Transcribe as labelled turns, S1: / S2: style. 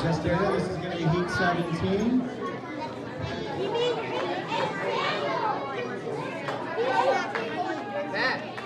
S1: test area. This is going to be heat 17.
S2: Matt.